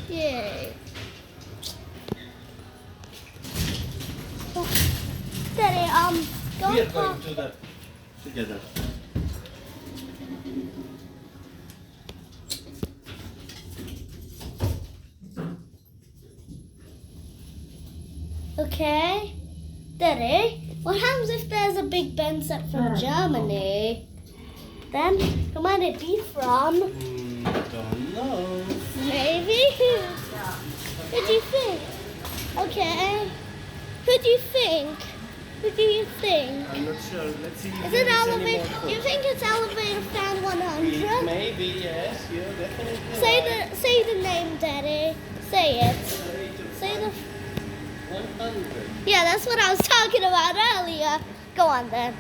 Yay. Daddy, go We are and going park. to that together. Okay. Daddy, what happens if there's a Big Ben set from Germany? Then, who might it be from? Don't know. Maybe? Who do you think? Okay. Who do you think? Who do you think? I'm not sure. Let's see if Is there it is any elevator? more Do you food. think it's elevator fan 100? Maybe, yes. You're definitely Say the name, Daddy. Say it. Say the. 100. Yeah, that's what I was talking about earlier. Go on then.